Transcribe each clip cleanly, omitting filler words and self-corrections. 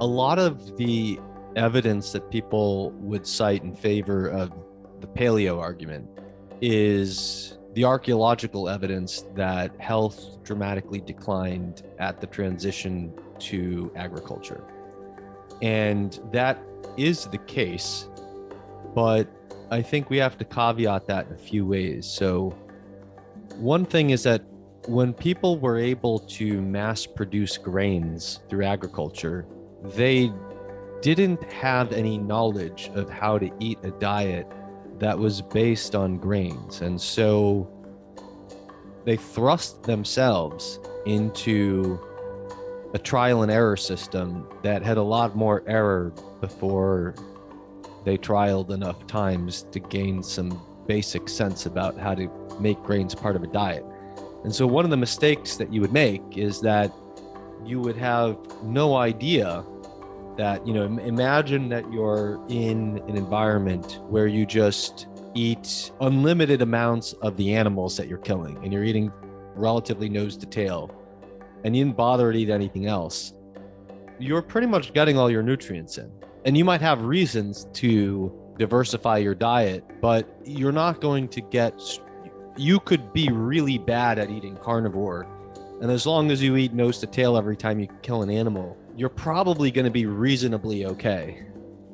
a lot of the evidence that people would cite in favor of the paleo argument is the archaeological evidence that health dramatically declined at the transition to agriculture. And that is the case, but I think we have to caveat that in a few ways. So one thing is that when people were able to mass produce grains through agriculture, they didn't have any knowledge of how to eat a diet that was based on grains. And so they thrust themselves into a trial and error system that had a lot more error before they trialed enough times to gain some basic sense about how to make grains part of a diet. And so one of the mistakes that you would make is that you would have no idea that, imagine that you're in an environment where you just eat unlimited amounts of the animals that you're killing and you're eating relatively nose to tail and you didn't bother to eat anything else. You're pretty much getting all your nutrients in. And you might have reasons to diversify your diet, but you're not going to get, you could be really bad at eating carnivore. And as long as you eat nose to tail every time you kill an animal, you're probably going to be reasonably okay.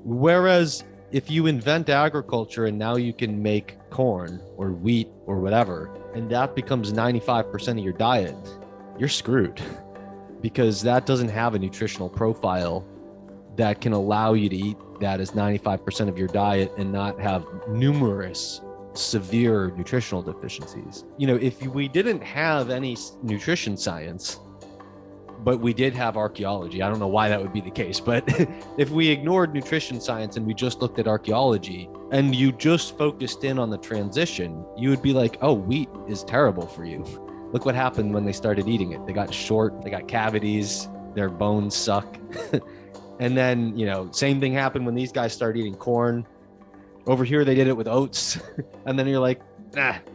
Whereas if you invent agriculture and now you can make corn or wheat or whatever, and that becomes 95% of your diet, you're screwed because that doesn't have a nutritional profile that can allow you to eat that as 95% of your diet and not have numerous severe nutritional deficiencies. If we didn't have any nutrition science, but we did have archaeology, I don't know why that would be the case, but if we ignored nutrition science and we just looked at archaeology and you just focused in on the transition, you would be like, oh, wheat is terrible for you. Look what happened when they started eating it. They got short, they got cavities, their bones suck. And then, same thing happened when these guys started eating corn. Over here, they did it with oats. And then you're like,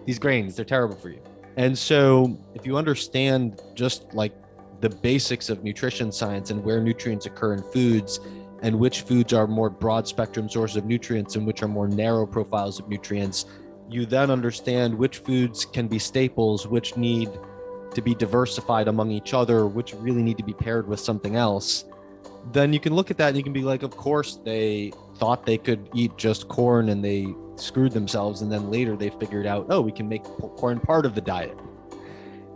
these grains, they're terrible for you. And so if you understand just like the basics of nutrition science and where nutrients occur in foods and which foods are more broad spectrum sources of nutrients and which are more narrow profiles of nutrients, you then understand which foods can be staples, which need to be diversified among each other, which really need to be paired with something else. Then you can look at that and you can be like, of course, they thought they could eat just corn and they screwed themselves. And then later they figured out, oh, we can make corn part of the diet.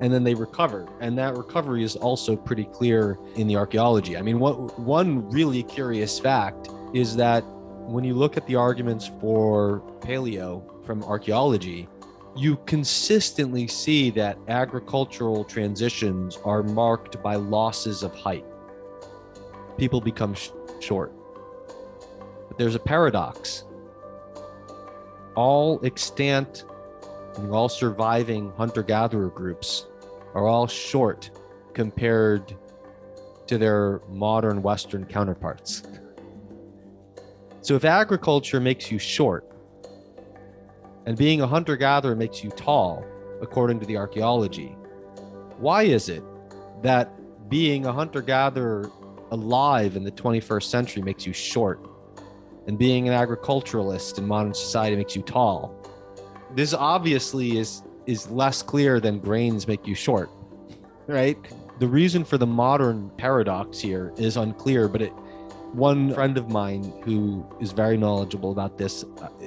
And then they recovered. And that recovery is also pretty clear in the archaeology. I mean, one really curious fact is that when you look at the arguments for paleo from archaeology, you consistently see that agricultural transitions are marked by losses of height. People become short. But there's a paradox. All extant and all surviving hunter-gatherer groups are all short compared to their modern Western counterparts. So if agriculture makes you short and being a hunter-gatherer makes you tall, according to the archaeology, why is it that being a hunter-gatherer alive in the 21st century makes you short and being an agriculturalist in modern society makes you tall? This obviously is less clear than grains make you short, right? The reason for the modern paradox here is unclear, but one friend of mine who is very knowledgeable about this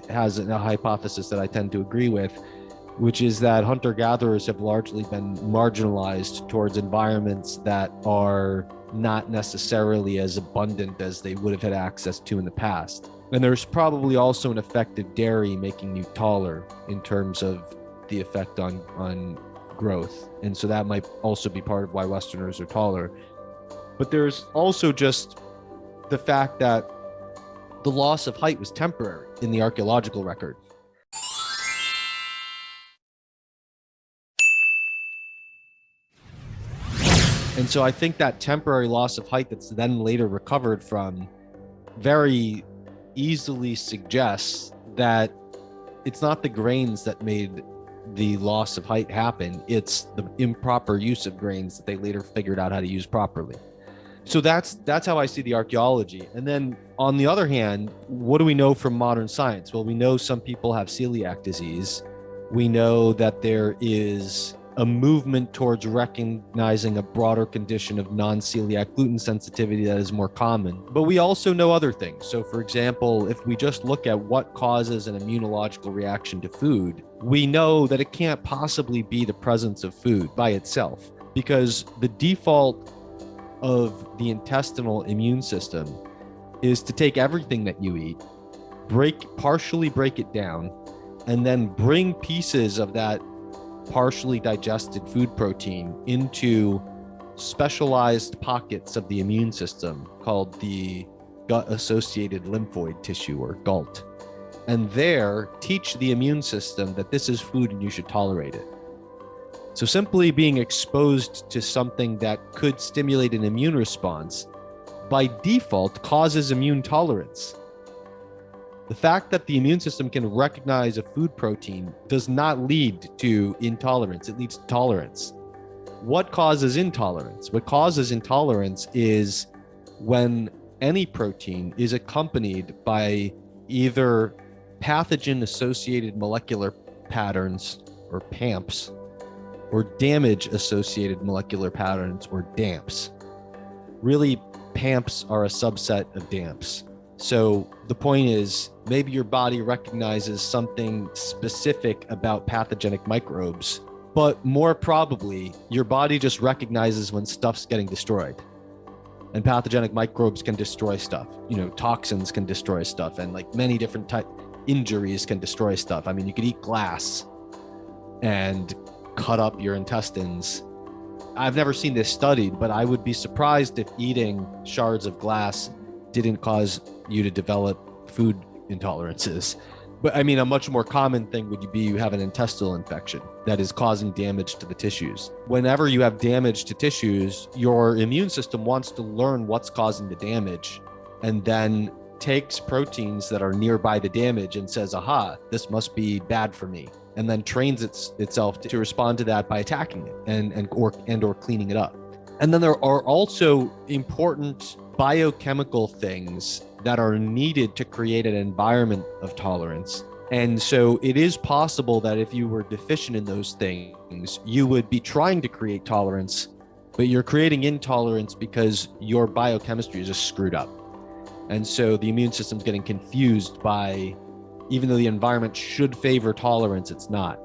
has a hypothesis that I tend to agree with, which is that hunter-gatherers have largely been marginalized towards environments that are not necessarily as abundant as they would have had access to in the past. And there's probably also an effect of dairy making you taller in terms of the effect on growth. And so that might also be part of why Westerners are taller. But there's also just the fact that the loss of height was temporary in the archaeological record. And so I think that temporary loss of height that's then later recovered from very easily suggests that it's not the grains that made the loss of height happen. It's the improper use of grains that they later figured out how to use properly. So that's how I see the archaeology. And then on the other hand, what do we know from modern science? Well, we know some people have celiac disease. We know that there is a movement towards recognizing a broader condition of non-celiac gluten sensitivity that is more common. But we also know other things. So for example, if we just look at what causes an immunological reaction to food, we know that it can't possibly be the presence of food by itself, because the default of the intestinal immune system is to take everything that you eat, partially break it down, and then bring pieces of that partially digested food protein into specialized pockets of the immune system called the gut-associated lymphoid tissue, or GALT, and there teach the immune system that this is food and you should tolerate it. So simply being exposed to something that could stimulate an immune response by default causes immune tolerance. The fact that the immune system can recognize a food protein does not lead to intolerance. It leads to tolerance. What causes intolerance? What causes intolerance is when any protein is accompanied by either pathogen-associated molecular patterns, or PAMPs, or damage-associated molecular patterns, or DAMPs. Really, PAMPs are a subset of DAMPs. So the point is, maybe your body recognizes something specific about pathogenic microbes, but more probably, your body just recognizes when stuff's getting destroyed. And pathogenic microbes can destroy stuff. Toxins can destroy stuff, and like many different injuries can destroy stuff. I mean, you could eat glass and cut up your intestines. I've never seen this studied, but I would be surprised if eating shards of glass didn't cause you to develop food intolerances. But I mean, a much more common thing would be you have an intestinal infection that is causing damage to the tissues. Whenever you have damage to tissues, your immune system wants to learn what's causing the damage, and then takes proteins that are nearby the damage and says, aha, this must be bad for me, and then trains itself to respond to that by attacking it and or cleaning it up. And then there are also important biochemical things that are needed to create an environment of tolerance. And so it is possible that if you were deficient in those things, you would be trying to create tolerance, but you're creating intolerance because your biochemistry is just screwed up. And so the immune system's getting confused by, even though the environment should favor tolerance, it's not.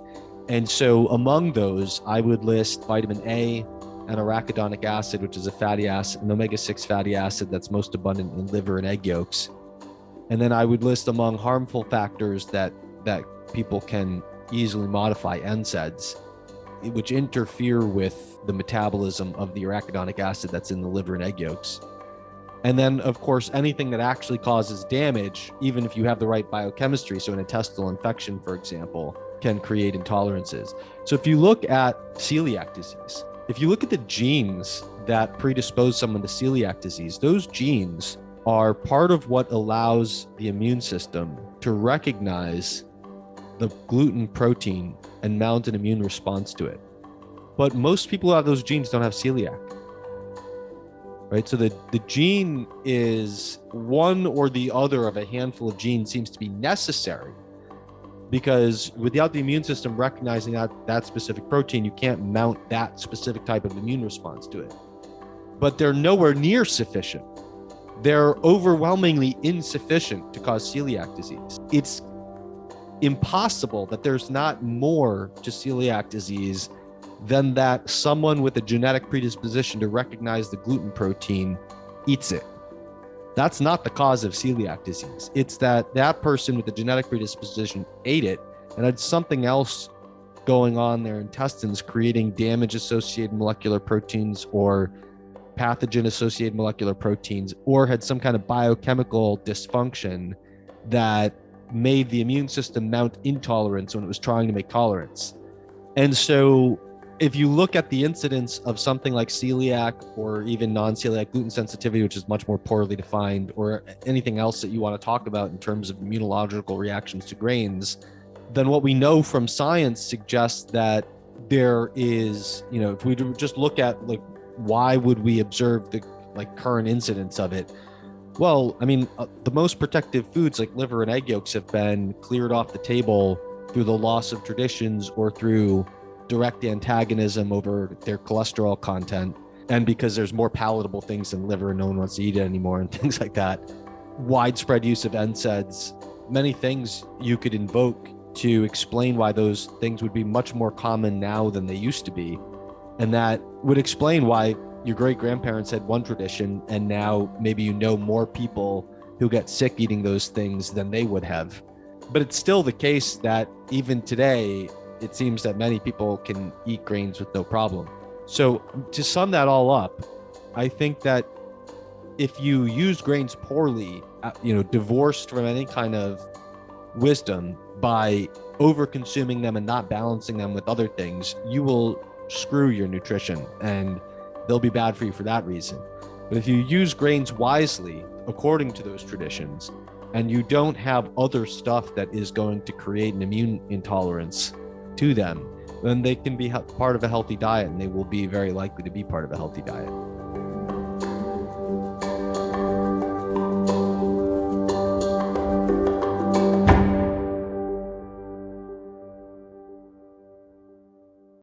And so among those, I would list vitamin A and arachidonic acid, which is a fatty acid, an omega-6 fatty acid that's most abundant in liver and egg yolks. And then I would list among harmful factors that people can easily modify, NSAIDs, which interfere with the metabolism of the arachidonic acid that's in the liver and egg yolks. And then, of course, anything that actually causes damage, even if you have the right biochemistry, so an intestinal infection, for example, can create intolerances. So if you look at celiac disease, if you look at the genes that predispose someone to celiac disease, those genes are part of what allows the immune system to recognize the gluten protein and mount an immune response to it. But most people who have those genes don't have celiac, right? So the gene is one or the other of a handful of genes seems to be necessary, because without the immune system recognizing that specific protein, you can't mount that specific type of immune response to it. But they're nowhere near sufficient. They're overwhelmingly insufficient to cause celiac disease. It's impossible that there's not more to celiac disease than that someone with a genetic predisposition to recognize the gluten protein eats it. That's not the cause of celiac disease. It's that person with the genetic predisposition ate it and had something else going on in their intestines, creating damage-associated molecular proteins or pathogen-associated molecular proteins, or had some kind of biochemical dysfunction that made the immune system mount intolerance when it was trying to make tolerance. And so if you look at the incidence of something like celiac or even non-celiac gluten sensitivity, which is much more poorly defined, or anything else that you want to talk about in terms of immunological reactions to grains, then what we know from science suggests that there is, if we just look at like, why would we observe the like current incidence of it. Well, I mean, the most protective foods like liver and egg yolks have been cleared off the table through the loss of traditions or through direct antagonism over their cholesterol content. And because there's more palatable things than liver and no one wants to eat it anymore and things like that. Widespread use of NSAIDs, many things you could invoke to explain why those things would be much more common now than they used to be. And that would explain why your great grandparents had one tradition and now maybe you know more people who get sick eating those things than they would have. But it's still the case that even today, it seems that many people can eat grains with no problem. So to sum that all up, I think that if you use grains poorly, divorced from any kind of wisdom by over consuming them and not balancing them with other things, you will screw your nutrition and they'll be bad for you for that reason. But if you use grains wisely, according to those traditions, and you don't have other stuff that is going to create an immune intolerance to them, then they can be part of a healthy diet, and they will be very likely to be part of a healthy diet.